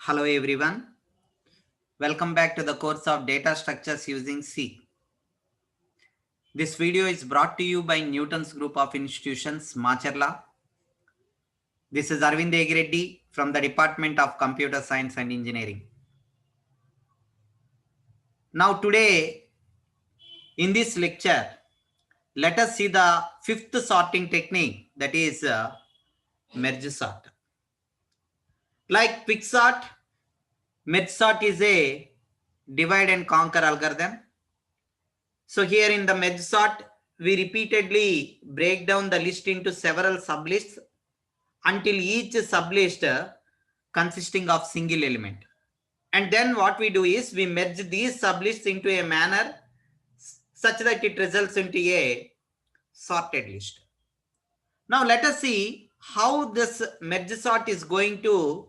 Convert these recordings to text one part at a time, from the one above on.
Hello everyone. Welcome back to the course of data structures using C. This video is brought to you by Newton's group of institutions, Macherla. This is Aravind Yegireddy from the Department of Computer Science and Engineering. Now today, in this lecture, let us see the fifth sorting technique, that is merge sort. Like quick sort, merge sort is a divide and conquer algorithm. So here in the merge sort, we repeatedly break down the list into several sublists until each sublist consisting of single element. And then what we do is we merge these sublists into a manner such that it results into a sorted list. Now let us see how this merge sort is going to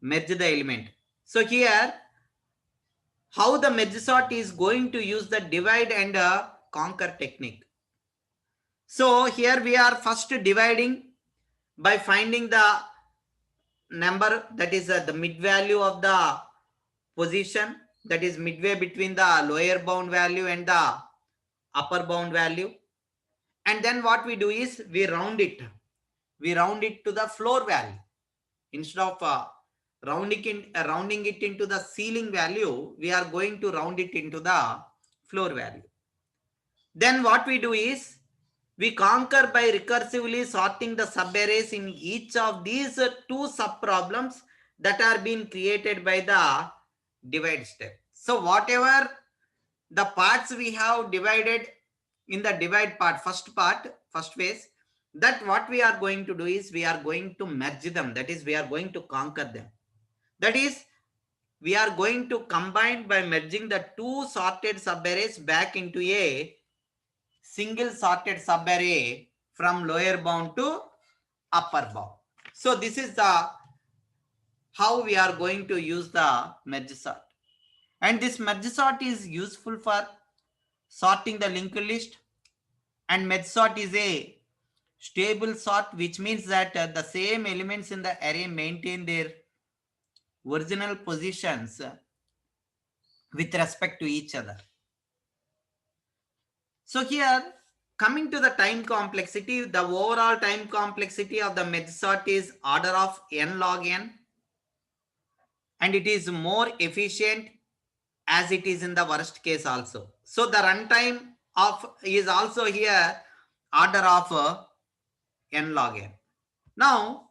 merge the element. So here, how the merge sort is going to use the divide and conquer technique. So here we are first dividing by finding the number that is the mid value of the position, that is midway between the lower bound value and the upper bound value. And then what we do is we round it. We round it to the floor value. Instead of rounding it into the ceiling value, we are going to round it into the floor value. Then what we do is we conquer by recursively sorting the subarrays in each of these two sub-problems that are being created by the divide step. So whatever the parts we have divided in the divide part, first phase, that what we are going to do is we are going to merge them. That is, we are going to conquer them. That is, we are going to combine by merging the two sorted subarrays back into a single sorted subarray from lower bound to upper bound. So this is the how we are going to use the merge sort. And this merge sort is useful for sorting the linked list. And merge sort is a stable sort, which means that the same elements in the array maintain their original positions with respect to each other. So here, coming to the time complexity, the overall time complexity of the merge sort is order of n log n, and it is more efficient as it is in the worst case also. So the runtime of is also here order of n log n. Now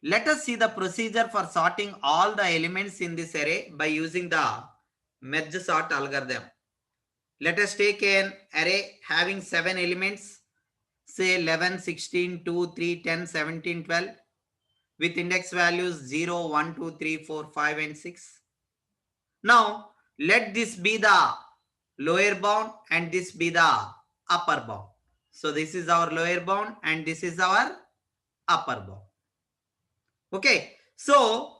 let us see the procedure for sorting all the elements in this array by using the merge sort algorithm. Let us take an array having 7 elements, say 11, 16, 2, 3, 10, 17, 12, with index values 0, 1, 2, 3, 4, 5, and 6. Now, let this be the lower bound and this be the upper bound. So, this is our lower bound and this is our upper bound. Okay, so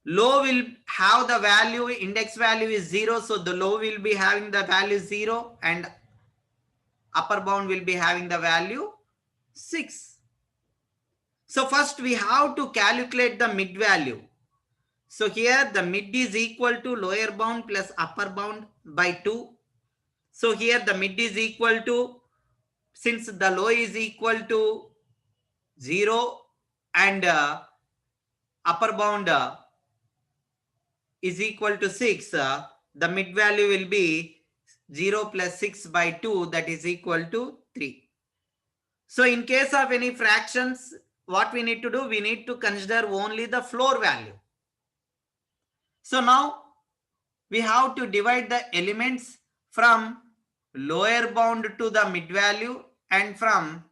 low will have the value, index value is 0. So, the low will be having the value 0 and upper bound will be having the value 6. So first we have to calculate the mid value. So here the mid is equal to lower bound plus upper bound by 2. So here the mid is equal to, since the low is equal to 0 and upper bound is equal to 6, the mid value will be 0 plus 6 by 2, that is equal to 3. So in case of any fractions, what we need to do? We need to consider only the floor value. So now we have to divide the elements from lower bound to the mid value and from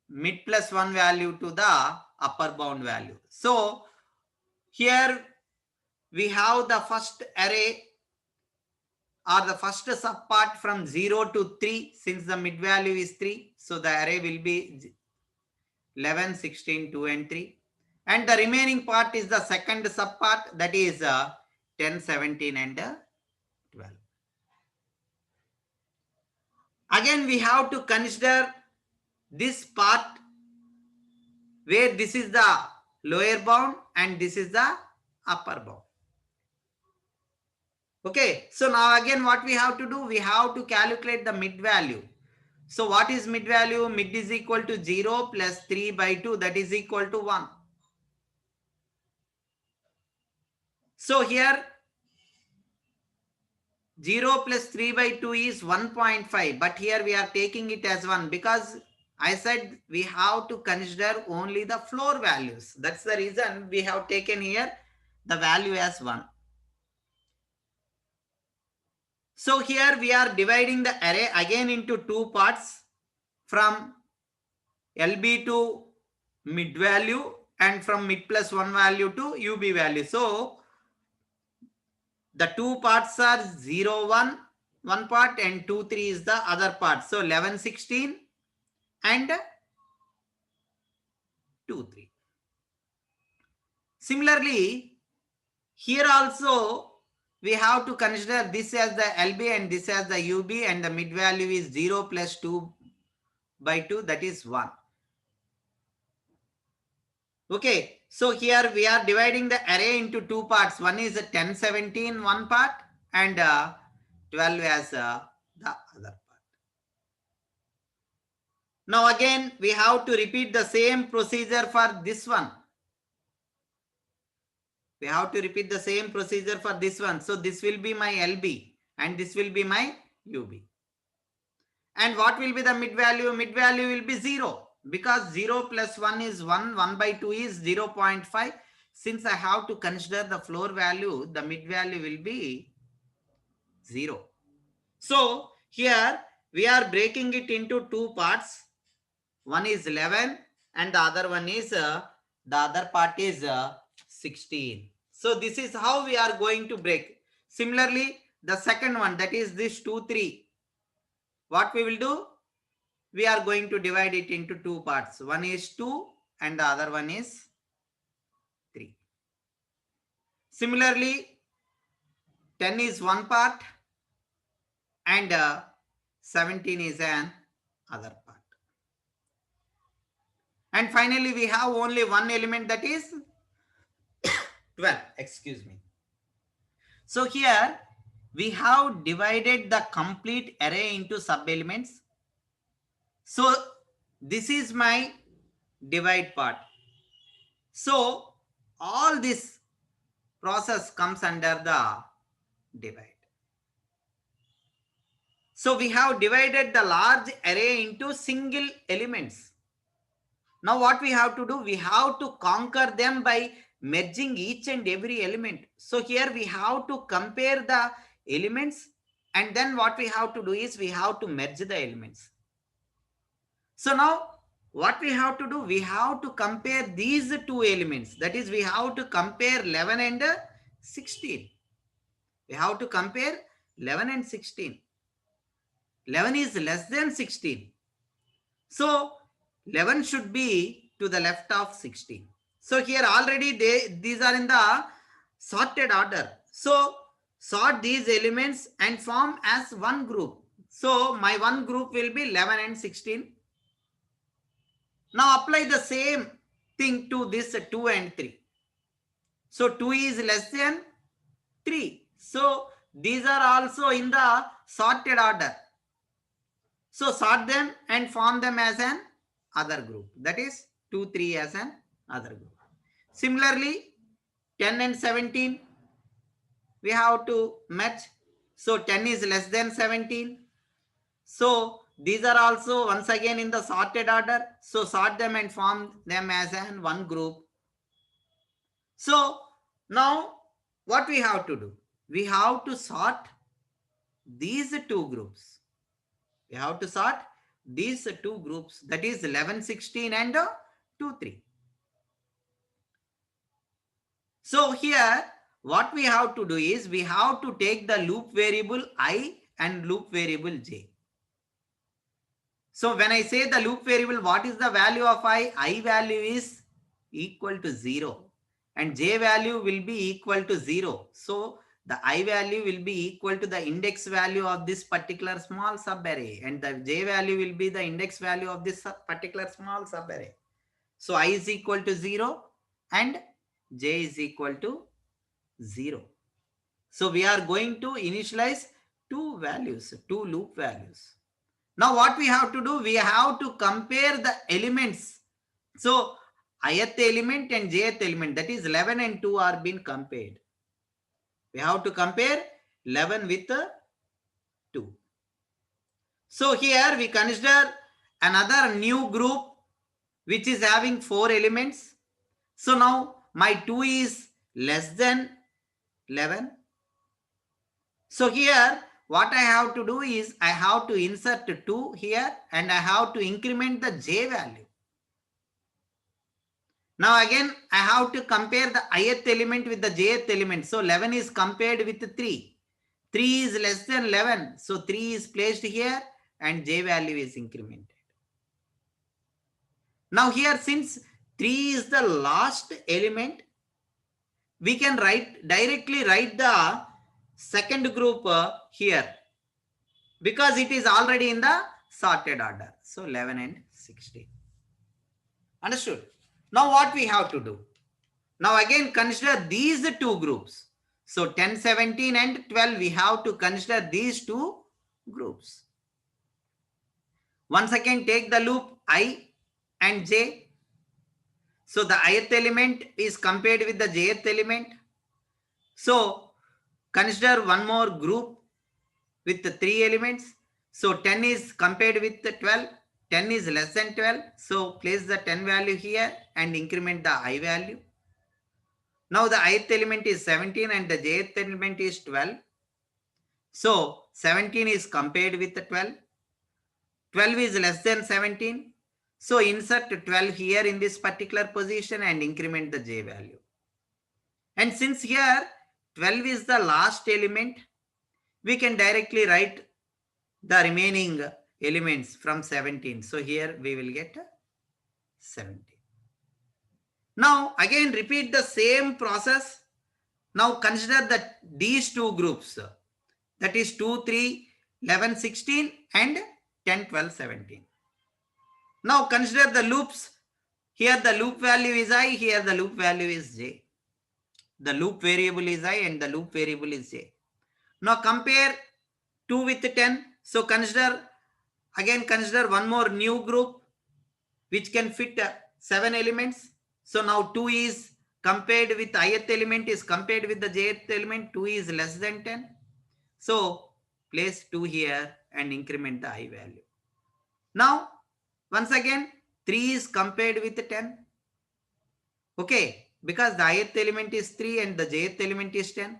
mid plus 1 value to the upper bound value. So here we have the first array or the first subpart from 0 to 3, since the mid value is 3. So the array will be 11, 16, 2 and 3. And the remaining part is the second subpart, that is 10, 17 and 12. Again, we have to consider this part where this is the lower bound and this is the upper bound. Okay, so now again what we have to do? We have to calculate the mid value. So what is mid value? Mid is equal to 0 plus 3 by 2, that is equal to 1. So here 0 plus 3 by 2 is 1.5, but here we are taking it as 1 because I said we have to consider only the floor values. That's the reason we have taken here the value as 1. So here we are dividing the array again into two parts, from LB to mid value and from mid plus 1 value to UB value. So the two parts are 0, 1, one part, and 2, 3 is the other part. So 11, 16 and 2, 3. Similarly, here also we have to consider this as the LB and this as the UB, and the mid value is 0 plus 2 by 2, that is 1. Okay, so here we are dividing the array into two parts. One is 10, 17, one part, and 12 as the other part. Now again, we have to repeat the same procedure for this one. We have to repeat the same procedure for this one. So this will be my LB and this will be my UB. And what will be the mid value? Mid value will be 0 because 0 plus 1 is 1. 1 by 2 is 0 0.5. Since I have to consider the floor value, the mid value will be 0. So here we are breaking it into two parts. One is 11 and the other one is the other part is 16. So this is how we are going to break. Similarly, the second one, that is this 2, 3. What we will do? We are going to divide it into two parts. One is 2 and the other one is 3. Similarly, 10 is one part and 17 is an other part. And finally, we have only one element, that is 12. Excuse me. So here we have divided the complete array into sub-elements. So this is my divide part. So all this process comes under the divide. So we have divided the large array into single elements. Now what we have to do? We have to conquer them by merging each and every element. So here we have to compare the elements, and then what we have to do is we have to merge the elements. So now what we have to do? We have to compare these two elements. That is, we have to compare 11 and 16. We have to compare 11 and 16. 11 is less than 16. So 11 should be to the left of 16. So here already these are in the sorted order. So sort these elements and form as one group. So my one group will be 11 and 16. Now apply the same thing to this 2 and 3. So 2 is less than 3. So these are also in the sorted order. So sort them and form them as an other group. That is 2, 3 as an other group. Similarly, 10 and 17, we have to match. So 10 is less than 17. So these are also once again in the sorted order. So sort them and form them as an one group. So now what we have to do? We have to sort these two groups. We have to sort these two groups, that is 11, 16 and 2, 3. So here what we have to do is we have to take the loop variable I and loop variable j. So when I say the loop variable, what is the value of I? I value is equal to 0 and j value will be equal to 0. So the I value will be equal to the index value of this particular small subarray, and the j value will be the index value of this particular small subarray. So I is equal to 0 and j is equal to 0. So we are going to initialize two values, two loop values. Now what we have to do, we have to compare the elements. So ith element and jth element, that is 11 and 2 are being compared. We have to compare 11 with 2. So here we consider another new group which is having 4 elements. So now my 2 is less than 11. So here what I have to do is I have to insert 2 here and I have to increment the j value. Now again I have to compare the ith element with the jth element. So 11 is compared with 3. 3 is less than 11. So 3 is placed here and j value is incremented. Now here, since 3 is the last element, we can directly write the second group here because it is already in the sorted order. So 11 and 16. Understood? Now what we have to do? Now again consider these two groups. So 10, 17 and 12, we have to consider these two groups. Once again take the loop I and j. So the ith element is compared with the jth element. So consider one more group with the 3 elements. So 10 is compared with the 12. 10 is less than 12. So place the 10 value here and increment the I value. Now the ith element is 17 and the jth element is 12. So 17 is compared with the 12. 12 is less than 17. So insert 12 here in this particular position and increment the j value. And since here 12 is the last element, we can directly write the remaining elements from 17. So here we will get 17. Now again repeat the same process. Now consider that these two groups, that is 2, 3, 11, 16 and 10, 12, 17. Now consider the loops. Here the loop value is I, here the loop value is j. The loop variable is I and the loop variable is j. Now compare 2 with 10. So consider one more new group which can fit 7 elements. So now 2 is compared with ith element is compared with the jth element. 2 is less than 10. So place 2 here and increment the I value. Now once again 3 is compared with 10. Okay, because the ith element is 3 and the jth element is 10.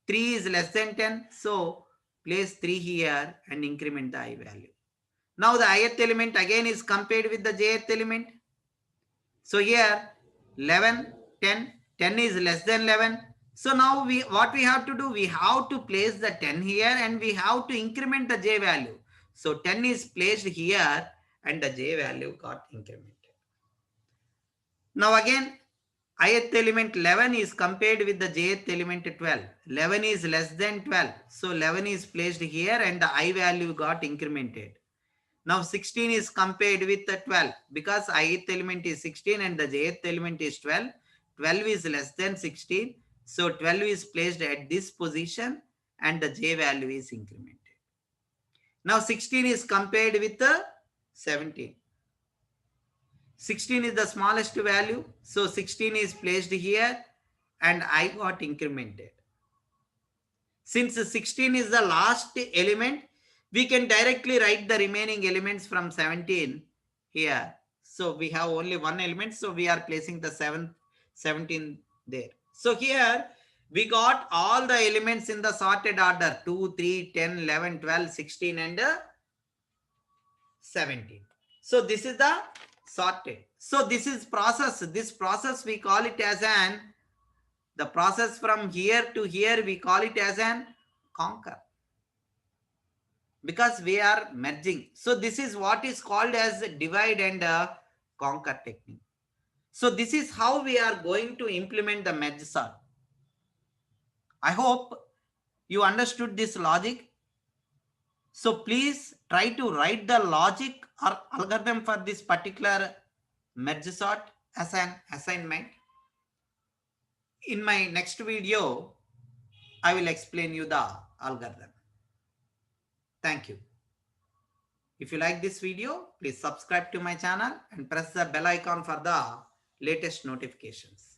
3 is less than 10. So place 3 here and increment the I value. Now the ith element again is compared with the jth element. So here 11, 10, 10 is less than 11. So now what we have to do, we have to place the 10 here and we have to increment the j value. So 10 is placed here and the j value got incremented. Now again ith element 11 is compared with the jth element 12. 11 is less than 12. So 11 is placed here and the I value got incremented. Now 16 is compared with the 12 because ith element is 16 and the jth element is 12. 12 is less than 16. So 12 is placed at this position and the j value is incremented. Now 16 is compared with the 17. 16 is the smallest value. So 16 is placed here and I got incremented. Since 16 is the last element, we can directly write the remaining elements from 17 here. So we have only one element. So we are placing the 17 there. So here we got all the elements in the sorted order 2, 3, 10, 11, 12, 16 and 17. So this is the sorted. So this is process. This process we call it as the process from here to here we call it as an conquer. Because we are merging. So this is what is called as divide and conquer technique. So this is how we are going to implement the merge sort. I hope you understood this logic. So please try to write the logic or algorithm for this particular merge sort as an assignment. In my next video, I will explain you the algorithm. Thank you. If you like this video, please subscribe to my channel and press the bell icon for the latest notifications.